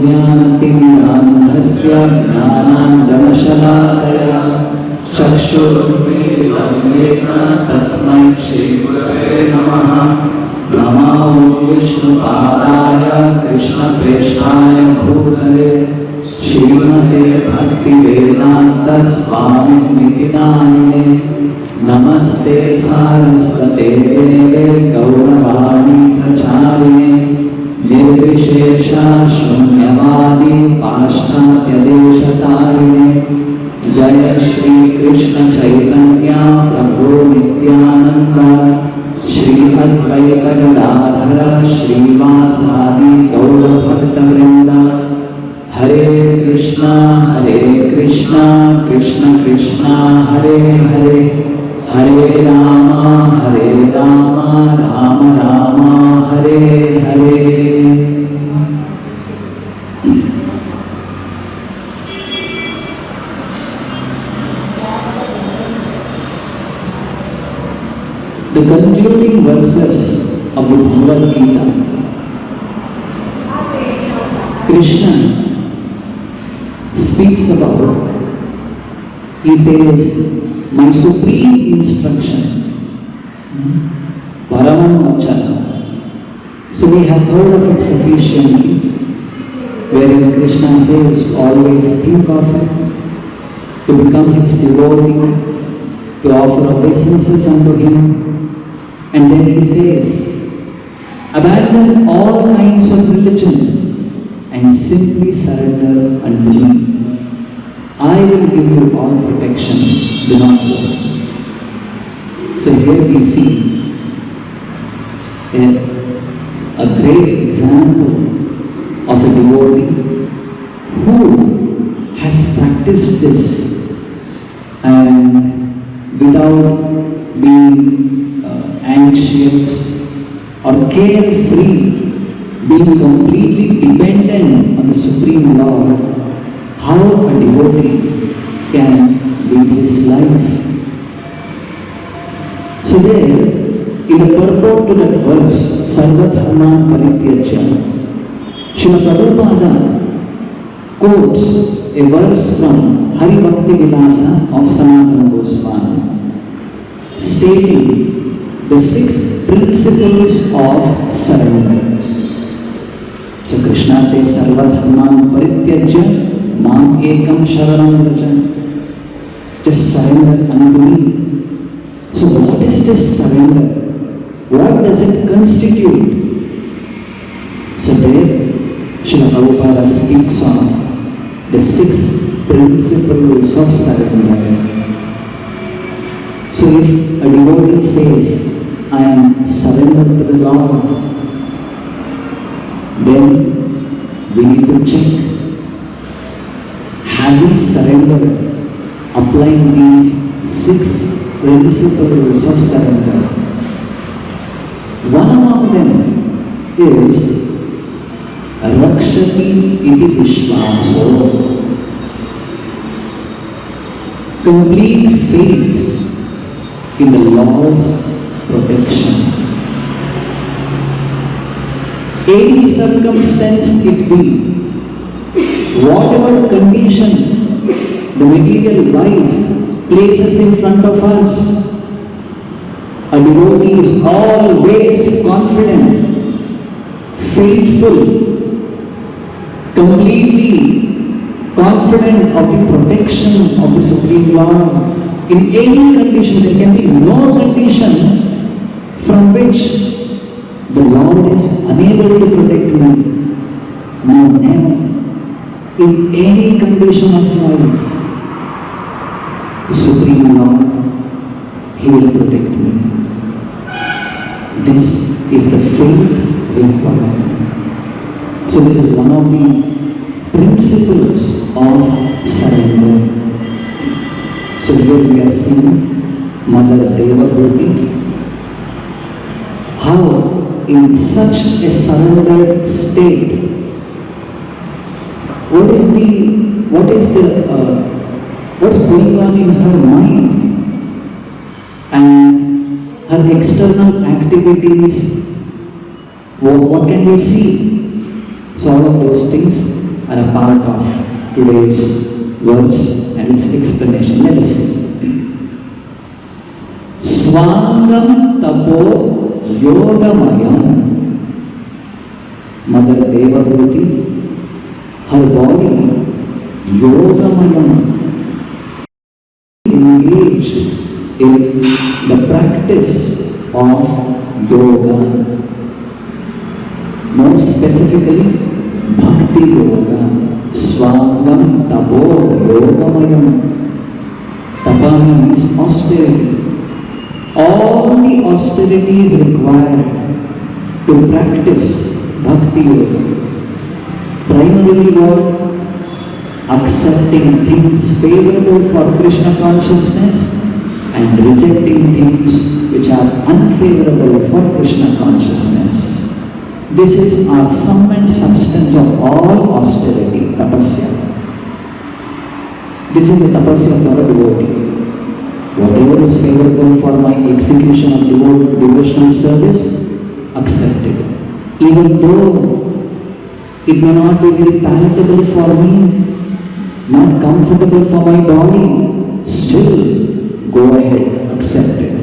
ज्ञानतिमिरान्धस्य ज्ञानाञ्जनशलाकया चक्षुरुन्मीलितं येन तस्मै श्रीगुरवे नमः। नमो विष्णुपादाय कृष्णप्रेष्ठाय भूतले श्रीमते भक्तिवेदान्त स्वामिनिति नामिने। नमस्ते सारस्वते देवे गौरवाणी प्रचारिणे निर्विशेषा शून्यवादी पाश्चात्यदेशतारिणे। जय श्री कृष्ण चैतन्य प्रभु नित्यानंद श्री अद्वैत गदाधर श्रीवासादि गौरभक्तवृंद। हरे कृष्णा कृष्ण कृष्णा हरे हरे, हरे Ram Ram Ram Hare Hare. The concluding verses of the Bhagavad Gita, Krishna speaks about, he says, my supreme instruction, Paramam Vachana. So we have heard of it sufficiently, wherein Krishna says, always think of it, to become his devotee, to offer obeisances unto him. And then he says, abandon all kinds of religion and simply surrender unto me. I will give you all protection, do not worry. So here we see a great example of a devotee who has practiced this and without being anxious or carefree, being completely dependent on the Supreme Lord, how a devotee can live his life. So there, in the purport to that verse, Sarva-dharma parityajya, Srila Prabhupada quotes a verse from Hari Bhakti Vilasa of Sanatana Goswami, stating the 6 principles of surrender. So Krishna says, Sarva-dharman parityajya mam ekam sharanam vraja. Just surrender unto me. So what is this surrender? What does it constitute? So there, Srila Prabhupada speaks of the 6 principles of surrender. So if a devotee says, I am surrendered to the Lord, then we need to check, have we surrendered, applying these 6 principles of surrender. One among them is Rakshati iti Vishwaso, complete faith in the Lord's protection. Any circumstance it be, whatever condition the material life places in front of us, a devotee is always confident, faithful, completely confident of the protection of the Supreme Lord. In any condition, there can be no condition from which the Lord is unable to protect me. No, never. In any condition of life, the Supreme Lord, He will protect me. This is the faith required. So this is one of the principles of surrender. So here we are seeing Mother Devabhuti, how in such a surrendered state, what's going on in her mind and her external activities, what can we see? So all of those things are a part of today's verse and its explanation. Let us see. Swangam tapo yogamayam. Mother Devahuti, her body yogamayam, engaged in the practice of yoga. More specifically, bhakti yoga. Swangam tapo yogamayam. Tapa means austerity. All the austerities required to practice bhakti yoga. Primarily what? Accepting things favorable for Krishna consciousness and rejecting things which are unfavorable for Krishna consciousness. This is our sum and substance of all austerity, tapasya. This is a tapasya for a devotee. Whatever is favorable for my execution of devotional service, accept it. Even though it may not be very palatable for me, not comfortable for my body, still go ahead, accept it.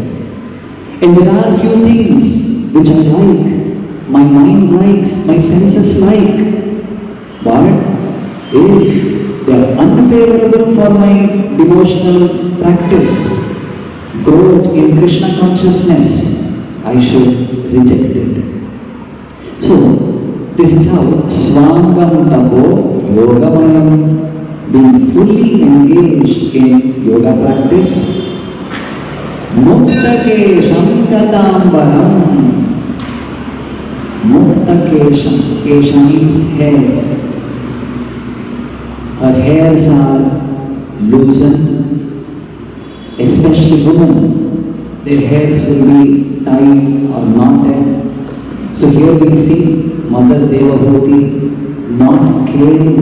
And there are few things which I like, my mind likes, my senses like, but if they are unfavorable for my devotional practice, growth in Krishna consciousness, I should reject it. So, this is how Swangam Tapo Yogamayam, being fully engaged in yoga practice. Muktakesham Gadambaram. Muktakesham. Kesha means hair. Her hairs are loosened, especially women. Their hairs will be tied or knotted. So here we see Mother Devahuti not caring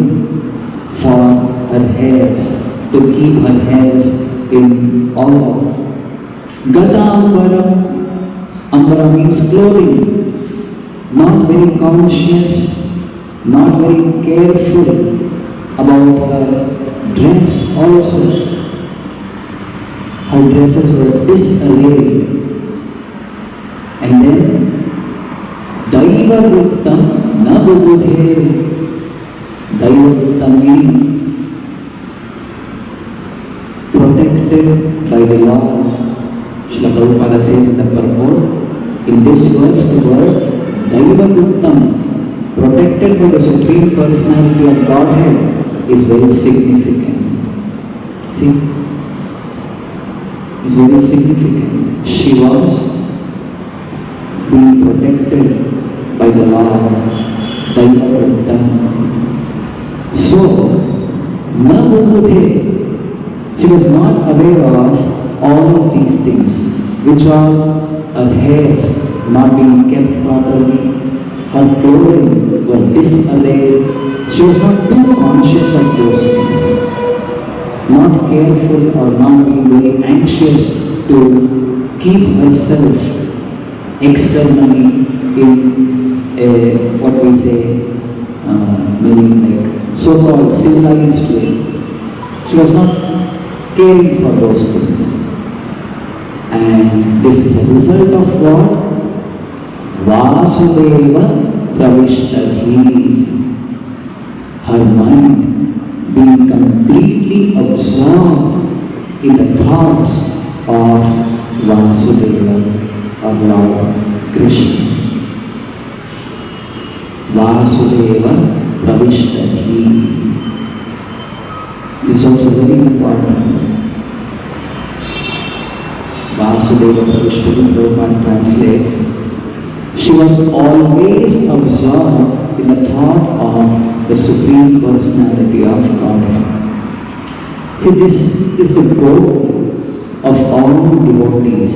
for her hairs, to keep her hairs in order. Gadambaram, ambara means clothing, not very conscious, not very careful about her dress also. Her dresses were disarrayed. And then, Daiva Ruktam na bubudhe. Daiva Ruktam meaning protected by the Lord. Srila Prabhupada says in the purport, in this verse the word Daiva Ruktam, protected by the Supreme Personality of Godhead, is very significant. See? It's very significant. She was being protected by the Lord, Daiva Ruktam. So, na bubudhe, she was not aware of all of these things, which are her hairs not being kept properly, her clothing were disarrayed. She was not too conscious of those things, not careful or not being very anxious to keep herself externally in a, what we say, meaning like so-called civilized way. She was not caring for those things. And this is a result of what? Vasudeva Pravishtadhi. Her mind being completely absorbed in the thoughts of Vasudeva or Lord Krishna. Vasudeva Pravishtadhi. This is also very important. Vasudeva Pravishtadhi, Prabhupada translates, she was always absorbed in the thought of the Supreme Personality of Godhead. See, this is the goal of all devotees,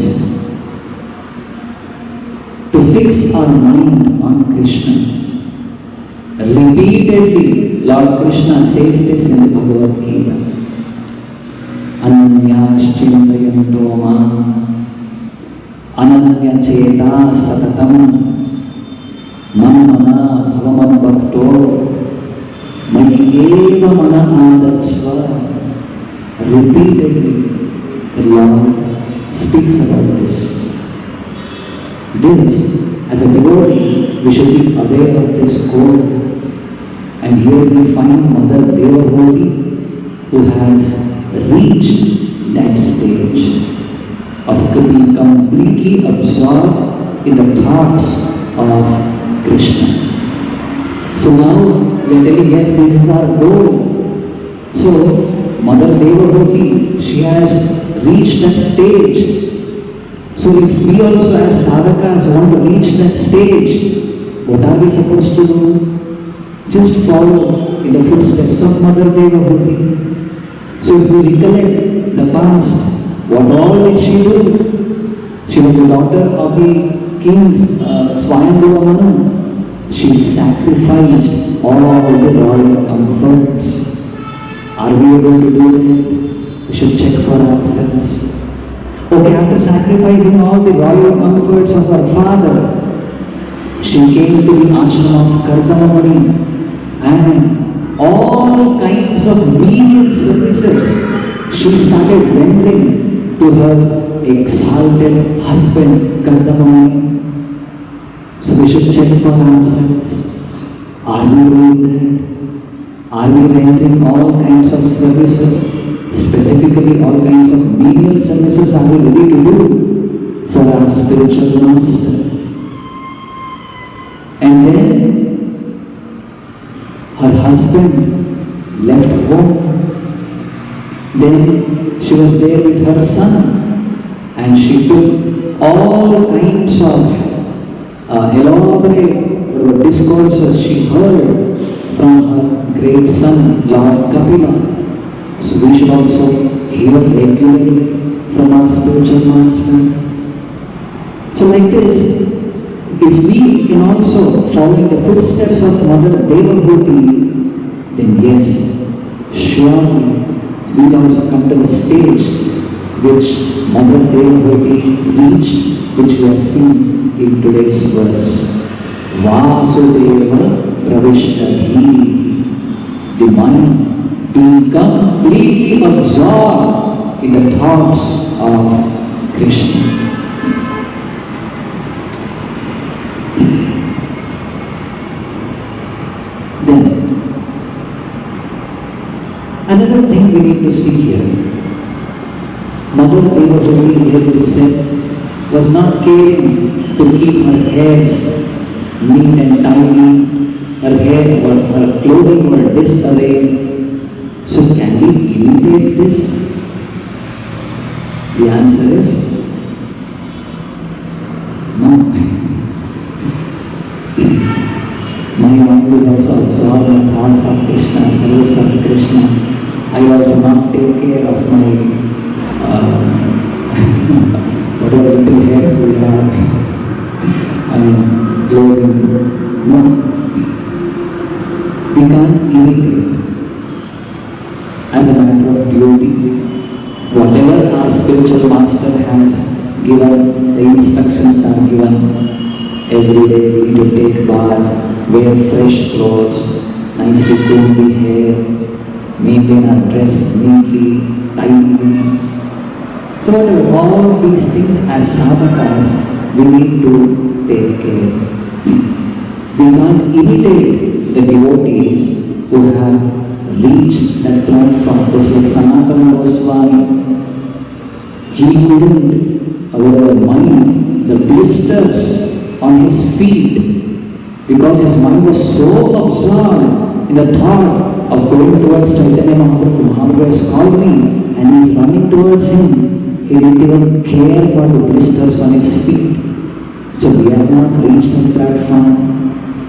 to fix our mind on Krishna. Repeatedly, Lord Krishna says this in the Bhagavad Gita. Ananyaschintayanto ma ananyacheta satatam manmana bhavamad bhakto repeatedly the Lord speaks about this. This, as a devotee, we should be aware of this goal. And here we find Mother Devahoti, who has reached that stage of being completely absorbed in the thoughts of Krishna. So now we are telling, yes, this is our goal. So Mother Devahoti, she has reached that stage. So if we also as sadhakas want to reach that stage, what are we supposed to do? Just follow in the footsteps of Mother Devahoti. So if we recollect the past, what all did she do? She was the daughter of the king Swayambhuva Manu. She sacrificed all the royal comforts. Are we able to do that? We should check for ourselves. Okay, after sacrificing all the royal comforts of her father, she came to the ashram of Kardamamuni, and all kinds of menial services she started rendering to her exalted husband Kardamamuni. So we should check for ourselves. Are we doing that? Are we rendering all kinds of services? Specifically, all kinds of menial services are we ready to do for our spiritual master? And then her husband left home. Then she was there with her son, and she took all kinds of elaborate discourses she heard from her great son, Lord Kapila. So we should also hear regularly from our spiritual master. So like this, if we can also follow in the footsteps of Mother Devahoti, then yes, surely we will also come to the stage which Mother Devahoti reached, which we have seen in today's verse. Vasudeva Pravishtadhi, the mind being completely absorbed in the thoughts of Krishna. Then, another thing we need to see here, Mother Devahoti, here it is said, was not caring to keep her hairs neat and tidy, her hair or her clothing were disarrayed. So can we imitate this? The answer is no. My mind is also absorbed in thoughts of Krishna, service of Krishna. I also not take care of my whatever little hairs we have and clothing. No. We can't imitate. As a matter of duty, whatever our spiritual master has given, the instructions are given. Every day we need to take bath, wear fresh clothes, nicely comb the hair, maintain our dress neatly, tidily. So whatever, all these things as sadhakas, we need to take care. We can't imitate the devotees who have reached that platform. Just like Sanatana Goswami, he couldn't mind the blisters on his feet because his mind was so absorbed in the thought of going towards Chaitanya Mahaprabhu. Mahaprabhu has called me and he is running towards him. He didn't even care for the blisters on his feet. So we have not reached that platform.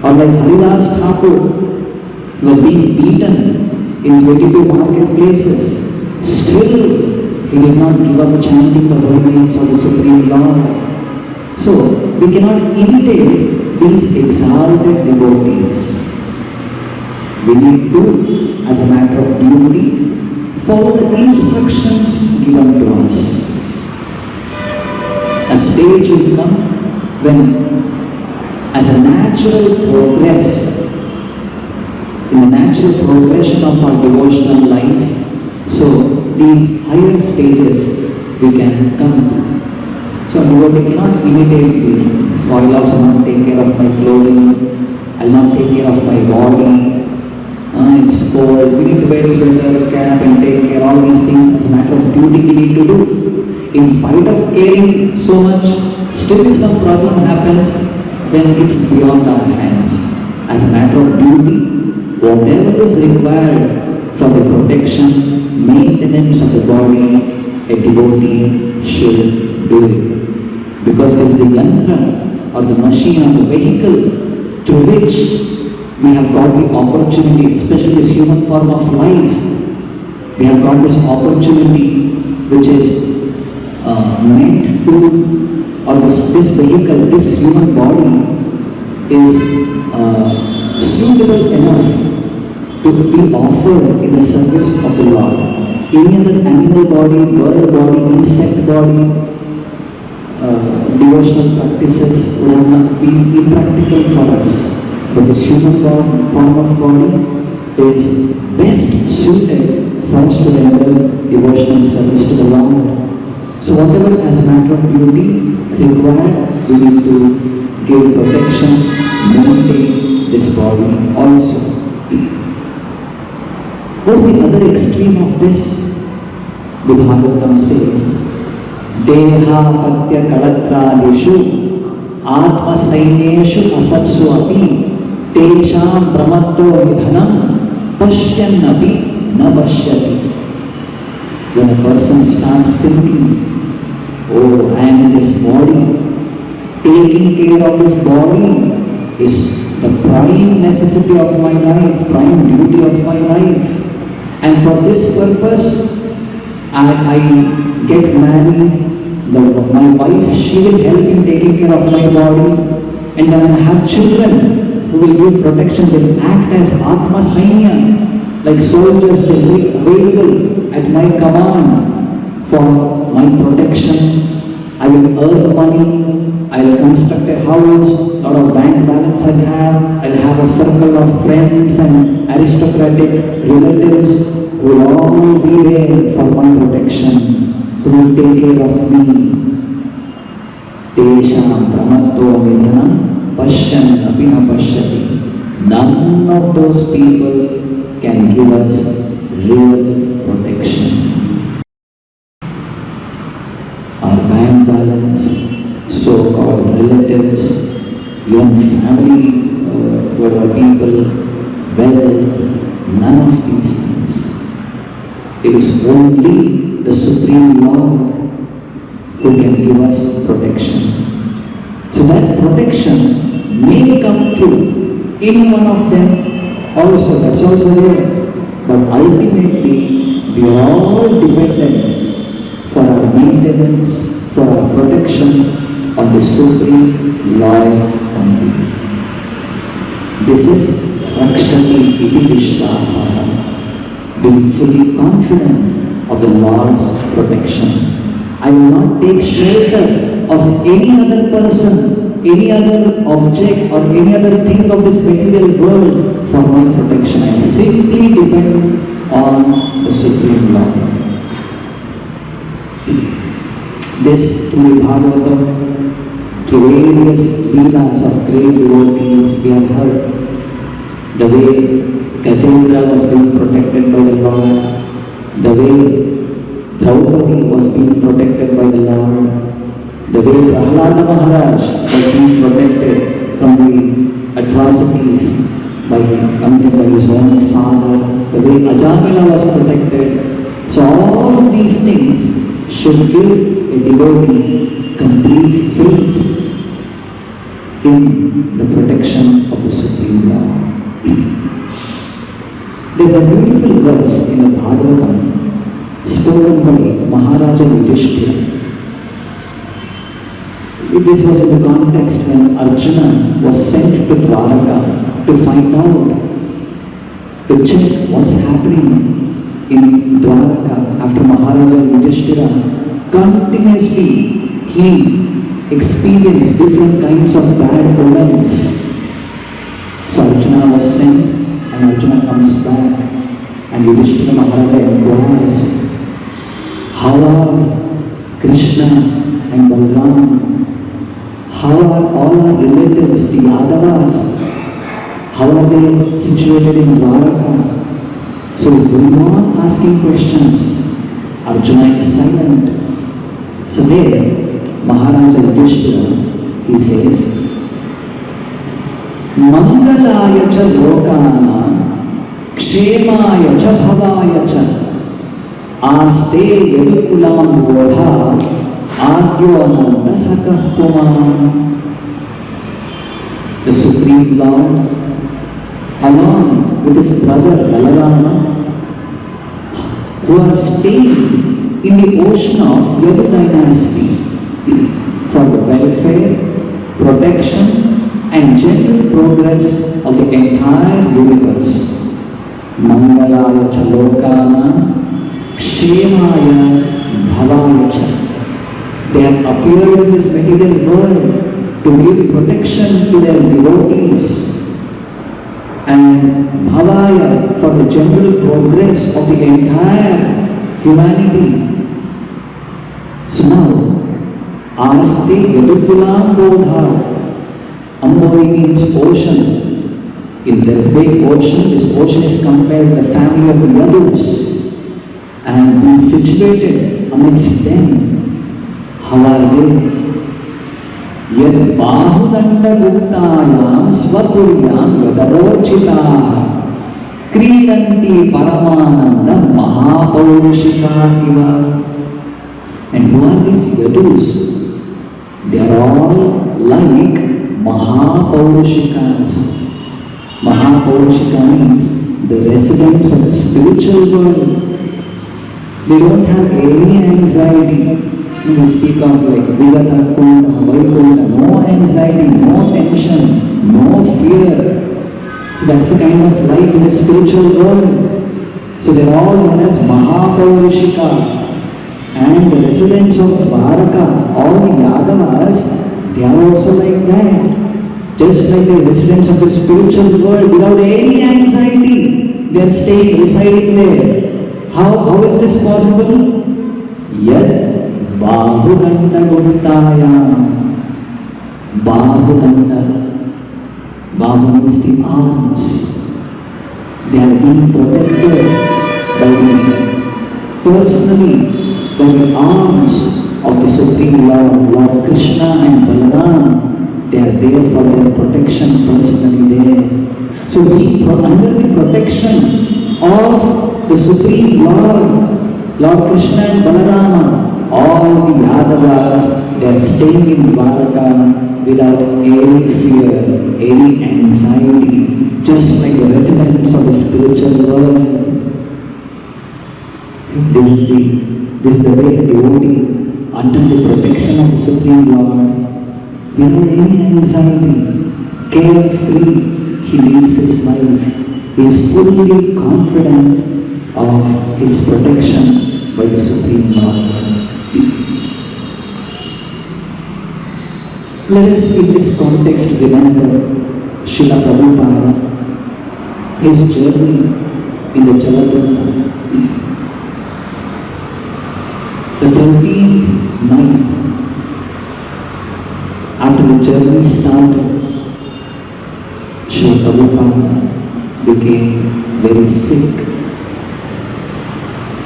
Or like Haridas Thakur, he was being beaten in 22 marketplaces. Still, he did not give up chanting the holy names of the Supreme Lord. So, we cannot imitate these exalted devotees. We need to, as a matter of duty, follow the instructions given to us. A stage will come when, as a natural progress, in the natural progression of our devotional life, so these higher stages we can come to. So a devotee cannot imitate these things. So I will also not take care of my clothing, I will not take care of my body. It's cold, we need to wear sweater, cap and take care of all these things as a matter of duty we need to do. In spite of caring so much, still if some problem happens, then it's beyond our hands. As a matter of duty, whatever is required for the protection, maintenance of the body, a devotee should do it. Because it is the yantra or the machine or the vehicle through which we have got the opportunity, especially this human form of life. We have got this opportunity which is meant to, or this vehicle, this human body is suitable enough to be offered in the service of the Lord. Any other animal body, bird body, insect body, devotional practices would have not been impractical for us. But this human form of body is best suited for us to render devotional service to the Lord. So whatever as a matter of duty required, we need to give protection, maintain this body also. What's the other extreme of this? The Bhagavatam says, Deha Patya Kalatradishu Atma Sainyeshu Asatsu Api Tesham Pramatto Nidhanam Pashyannapi Na Pashyati. When a person starts thinking, oh, I am in this body, taking care of this body is the prime necessity of my life, prime duty of my life. And for this purpose, I get married, my wife, she will help in taking care of my body, and then I have children who will give protection, they will act as Atma Sainya, like soldiers, they will be available at my command for my protection. I will earn money, I will construct a house, lot of bank balance I will have a circle of friends and aristocratic relatives who will all be there for my protection, who will take care of me. Tesham pramatto vidhanam pashyan apina pashyati. None of those people can give us real protection. Our bank balance, so-called relatives, even family, whatever people, wealth, none of these things. It is only the Supreme Lord who can give us protection. So that protection may come through any one of them also, that's also there. But ultimately, we are all dependent for our maintenance, for our protection on the Supreme Lord only. This is Rakshati Iti Vishvasana, being fully confident of the Lord's protection. I will not take shelter of any other person, any other object or any other thing of this material world for my protection. I simply depend on the Supreme Lord. This through Bhagavatam, through various leelas of great devotees, we have heard the way Gajendra was being protected by the Lord, the way Draupadi was being protected by the Lord, the way Prahlada Maharaj was being protected from the atrocities committed by his own father, the way Ajamila was protected. So all of these things should give a devotee complete faith in the protection of the Supreme Lord. There's a beautiful verse in the Bhagavatam spoken by Maharaja Yudhishthira. This was in the context when Arjuna was sent to Dwaraka to find out, to check what's happening in Dwaraka after Maharaja Yudhishthira. Continuously he experienced different kinds of bad omens. So Arjuna was sent and Arjuna comes back and Yudhishthira Maharaja inquires, How are Krishna and Balaram? How are all our relatives, the Yadavas? How are they situated in Dwaraka? So he's going on asking questions. Arjuna is silent. So there, Maharaja Yudhishthira, he says, Mangalaya cha lokana, kshemaya cha bhavaya cha, aste yadukulam bodha, adyo ananta sakah kumam. The Supreme Lord, along with his brother Balarama, who are staying in the ocean of Yadu dynasty for the welfare, protection and general progress of the entire universe. Mangalaya cha lokana, kshemaya bhavaya cha. They have appeared in this material world to give protection to their devotees and bhavaya for the general progress of the entire humanity. So now, aste yadukulam bodha. Ambodhi means ocean. If there is a big ocean, this ocean is compared to the family of the Yadus and being situated amidst them. How are they? Yad bahudanda guttayam svapuryam yadavorchitaha kridanti paramananda mahapaurushika iva. And who are these Yadus? They are all like Mahapaurushikas. Mahapaurusika means the residents of the spiritual world. They don't have any anxiety. We speak of like Vigata Kunda, Vaikunda, no anxiety, no tension, no fear. So that's the kind of life in the spiritual world. So they're all known as Mahapaurushika. And the residents of Dwaraka, all the Yadavas, they are also like that. Just like the residents of the spiritual world, without any anxiety, they are staying, residing there. How is this possible? Yad bahudanda guttayam. Bahudanda. Bahu means the arms. They are being protected by the personally by the arms of the Supreme Lord, Lord Krishna and Balaram. They are there for their protection personally there. So being under the protection of the Supreme Lord, Lord Krishna and Balarama, all the Yadavas, they are staying in Dwaraka without any fear, any anxiety, just like the residents of the spiritual world. This is the way a devotee under the protection of the Supreme Lord, without any anxiety, carefree, he leads his life. He is fully confident of his protection by the Supreme Lord. Let us in this context remember Srila Prabhupada, his journey in the Jalakunda. The 13th night after the journey started, Srila Prabhupada became very sick.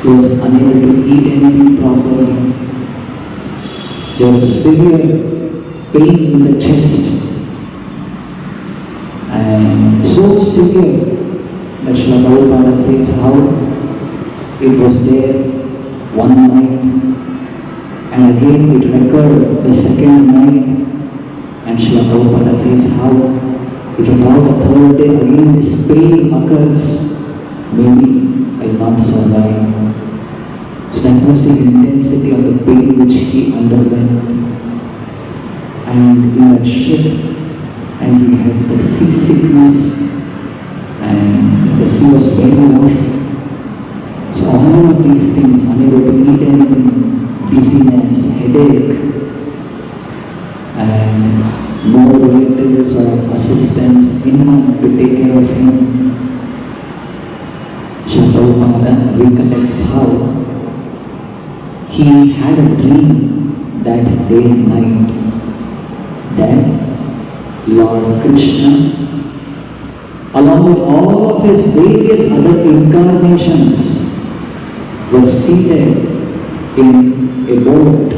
He was unable to eat anything properly. There was severe pain in the chest, and so severe that Srila Prabhupada says how it was there one night, and again it recurred the second night, and Srila Prabhupada says how if about the third day again this pain occurs, maybe I will not survive. So that was the intensity of the pain which he underwent. And in that ship, and he had the seasickness, and the sea was very rough. So all of these things, unable to eat anything, dizziness, headache, and no relatives or assistants, anyone to take care of him. Srila Prabhupada recollects how he had a dream that day and night. Then Lord Krishna, along with all of his various other incarnations, were seated in a boat.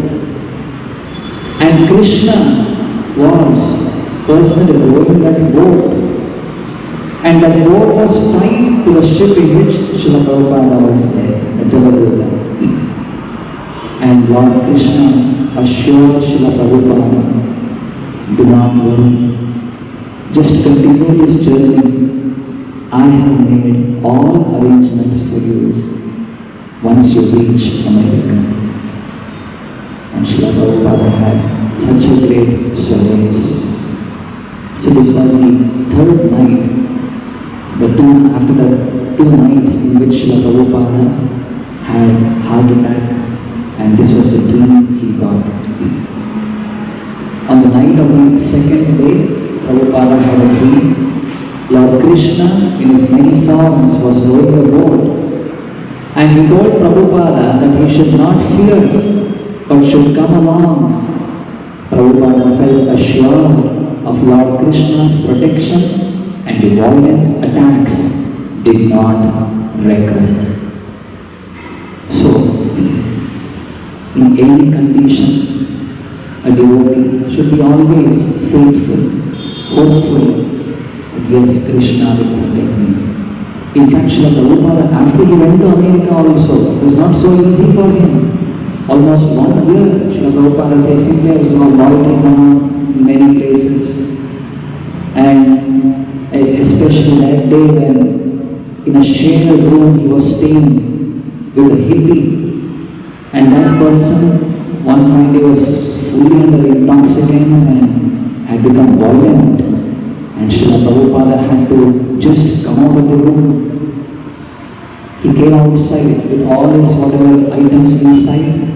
And Krishna was personally rowing that boat. And that boat was tied to the ship in which Srila Prabhupada was there, the Jalabuddha. And Lord Krishna assured Srila Prabhupada, do not worry, just continue this journey. I have made all arrangements for you once you reach America. And Srila Prabhupada had such a great solace. So this was the third night, after the 2 nights in which Srila Prabhupada had heart attack, and this was the dream he got. On the night of the second day, Prabhupada had a dream. Lord Krishna in his many forms was rowing a boat, and he told Prabhupada that he should not fear but should come along. Prabhupada felt assured of Lord Krishna's protection, and the violent attacks did not recur. So, in any condition, a devotee should be always faithful, hopeful. Yes, Krishna will protect me. In fact, Srila Prabhupada, after he went to America also, it was not so easy for him. Almost 1 year, Srila Prabhupada says, simply was loitering around in many places. And especially that day when in a shared room he was staying with a hippie. And that person, one fine day, was fully under intoxicants and had become violent. And Srila Prabhupada had to just come out of the room. He came outside with all his whatever items inside,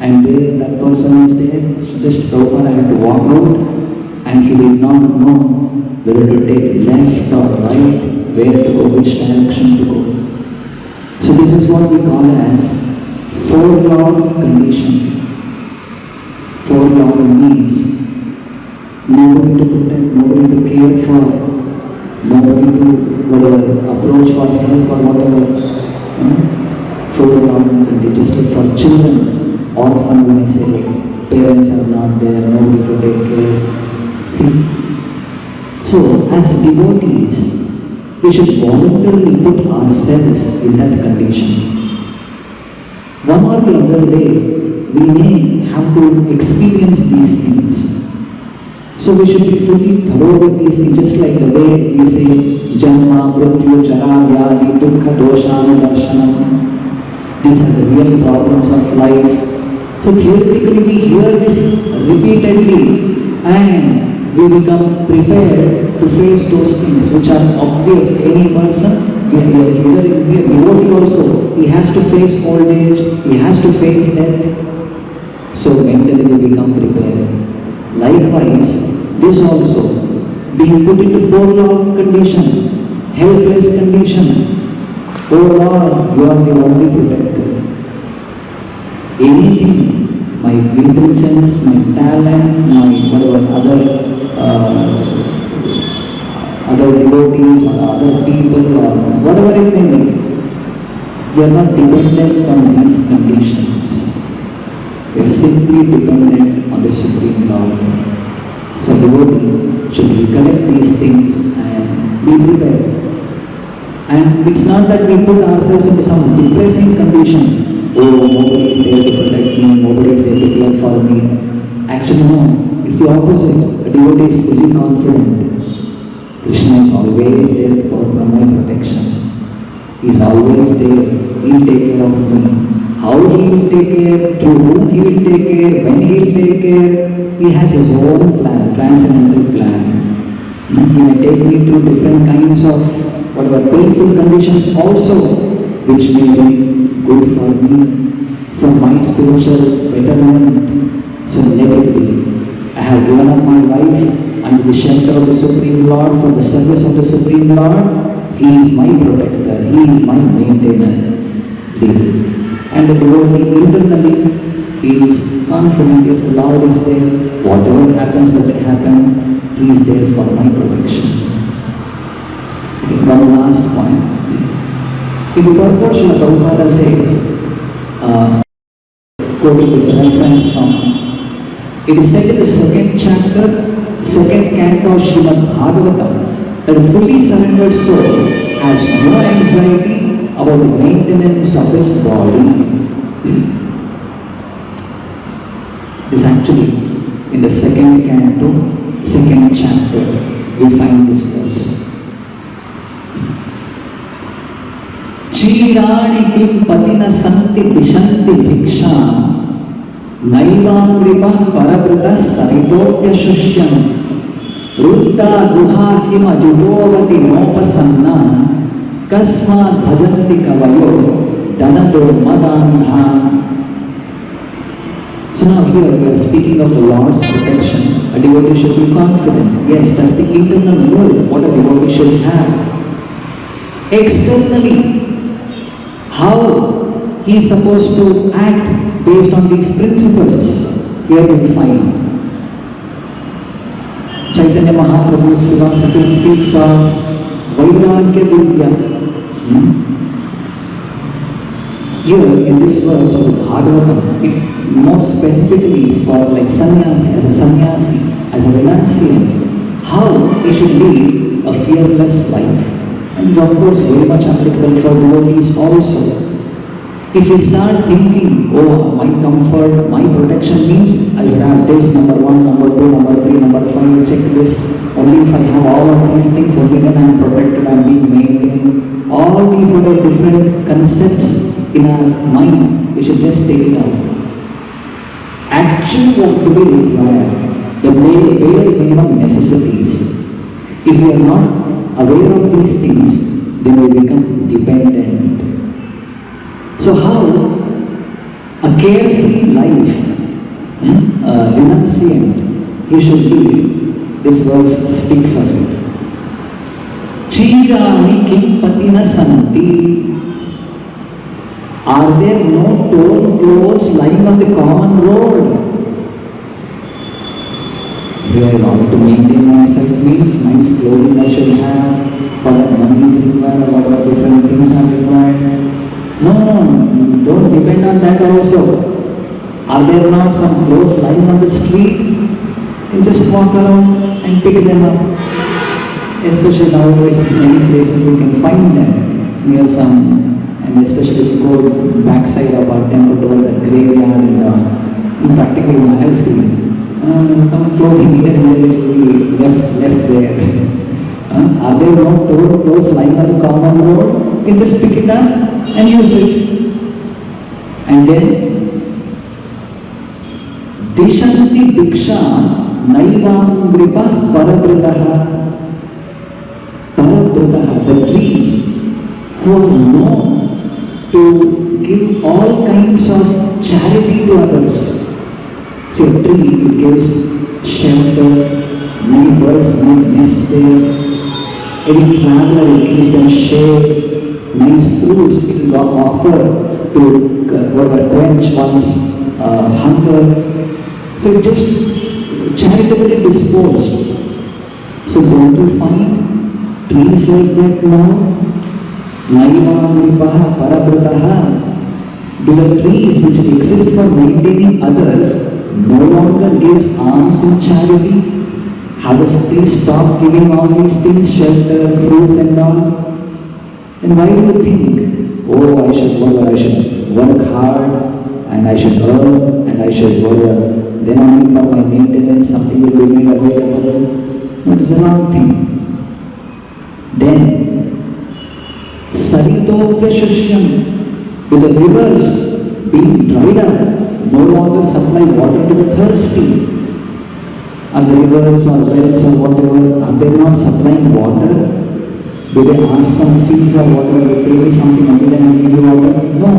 and there that person was there. Just Prabhupada had to walk out, and he did not know whether to take left or right, where to go, which direction to go. So this is what we call as forlorn condition. Forlorn means nobody to protect, nobody to care for, nobody to whatever approach for help or whatever. Forlorn condition, just like for children, orphan when I say parents are not there, nobody to take care. See? So as devotees, we should voluntarily put ourselves in that condition. One or the other day, we may have to experience these things. So we should be fully thorough with these things, just like the way we say, Janma, Mrityu, Jara, Vyadi, Dukkha, Dosha, Darshanam. These are the real problems of life. So theoretically we hear this repeatedly and we become prepared to face those things which are obvious. Any person, we are a devotee also, he has to face old age, he has to face death. So mentally we become prepared. Likewise, this also, being put into forlorn condition, helpless condition. Oh Lord, you are the only protector. Anything, my intelligence, my talent, my whatever other devotees or other people or whatever it may be, we are not dependent on these conditions. We are simply dependent on the Supreme Lord. So devotee should recollect these things and be prepared. And it's not that we put ourselves into some depressing condition. Oh, nobody is there to protect me, nobody is there to care for me. Actually no, it's the opposite. A devotee is fully confident. Krishna is always there for my protection. He is always there. He will take care of me. How he will take care, through whom he will take care, when he will take care, he has his own plan, transcendental plan. He may take me through different kinds of whatever painful conditions also, which may be good for me, for my spiritual betterment. So let it be. I have given up my life under the shelter of the Supreme Lord, for the service of the Supreme Lord. He is my protector, he is my maintainer. And the devotee internally He is confident, yes, the Lord is there. Whatever happens, let it happen. He is there for my protection. Okay, one last point. In the purport, Srimad Bhagavatam says, quoting this reference from, it is said in the second chapter, second canto of Srimad Bhagavatam, that a fully surrendered soul has no anxiety about the maintenance of his body. This actually, in the second canto, second chapter, we find this verse. Chirani kim patina santi vishanti bhiksha naivangripa parabrita saritopya shushyan ruddha guha kim ajugovati nopasanna kasma bhajanti kavayo danado madandha. So now here we are speaking of the Lord's protection. A devotee should be confident. Yes, that's the internal mood what a devotee should have. Externally, how he is supposed to act based on these principles, here we find Chaitanya Mahaprabhu's philosophy speaks of Vairagya Vidya. Here in this verse of the Bhagavatam, it more specifically is for like sannyasi, as a renunciant, how he should lead a fearless life. And this is of course very much applicable for devotees also. If we start thinking, oh, my comfort, my protection means I should have this, number 1, number 2, number 3, number 5, checklist. Only if I have all of these things, only then I am protected, I am being maintained. All these little different concepts in our mind, we should just take it out. Actually, what do we require? The bare minimum necessities. If we are not aware of these things, then we become dependent. So how a carefree life, renunciant, he should be, this verse speaks of it. Chirani kim patina santi. Are there no torn clothes lying on the common road? Where I want to maintain myself means nice clothing I should have, for that money is required, or whatever different things are required. No, don't depend on that also. Are there not some clothes lying on the street? You can just walk around and pick them up. Especially nowadays, in many places you can find them near some. And especially if you go backside of our temple towards the graveyard and practically I have seen some clothing here and there will be left there. Are there no torn clothes lying on the common road? You can just pick it up and use it. And then Dishanti Bhiksha Naivangripa Parabritaha. Parabritaha, the trees who are known to give all kinds of charity to others. See, a tree, it gives shelter, many birds might nest there. Any traveler, it gives them shade, nice fruits it will offer to quench one's hunger. So it just charitably disposed. So don't you find trees like that now? Naivangripaha parabritaha. Do the trees which exist for maintaining others no longer gives alms in charity? Have the trees stopped giving all these things, shelter, fruits and all? Then why do you think, oh, I should work hard and I should earn and I should work, then only for my maintenance something will be made available? No, it is a wrong thing. Then Saritopya Shushyan, with the rivers being dried up, no longer supply water to the thirsty. Are the rivers or wells or whatever, are they not supplying water? Do they ask some fees or whatever, they pay me something and then I give you water? No.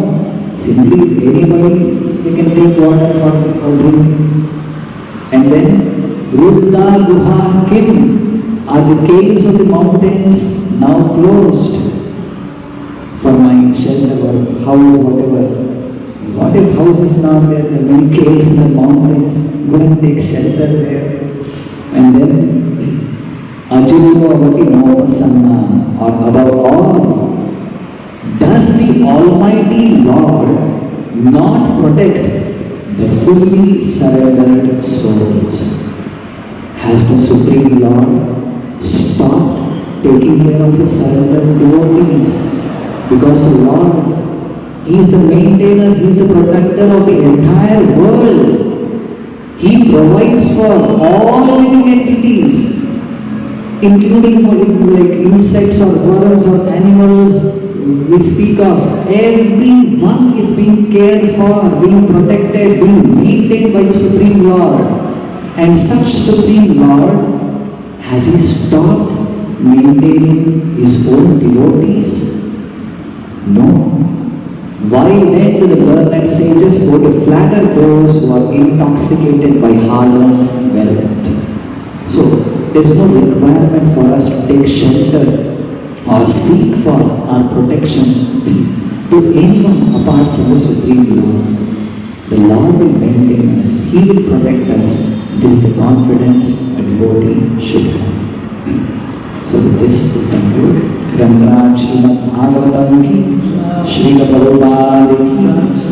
Simply anybody, they can take water for drinking. And then, Ruddha Guha Kim, are the caves of the mountains now closed for my shelter or house, whatever? What if house is not there? There are many caves in the mountains. Go and take shelter there. And then, Ajulo Avati Novasanna, or above all, does the Almighty Lord not protect the fully surrendered souls? Has the Supreme Lord stopped taking care of His surrendered devotees? Because the Lord, He is the maintainer, He is the protector of the entire world. He provides for all living entities, including like insects or worms or animals we speak of. Everyone is being cared for, being protected, being maintained by the Supreme Lord. And such Supreme Lord, has He stopped maintaining His own devotees? No. Why then do the learned sages go to flatter those who are intoxicated by hard-earned wealth? So, there is no requirement for us to take shelter or seek for our protection to anyone apart from the Supreme Lord. The Lord will maintain us, He will protect us. This is the confidence a devotee should have. So with this we conclude. Srimad Bhagavatam ki, Srila Prabhupada ki,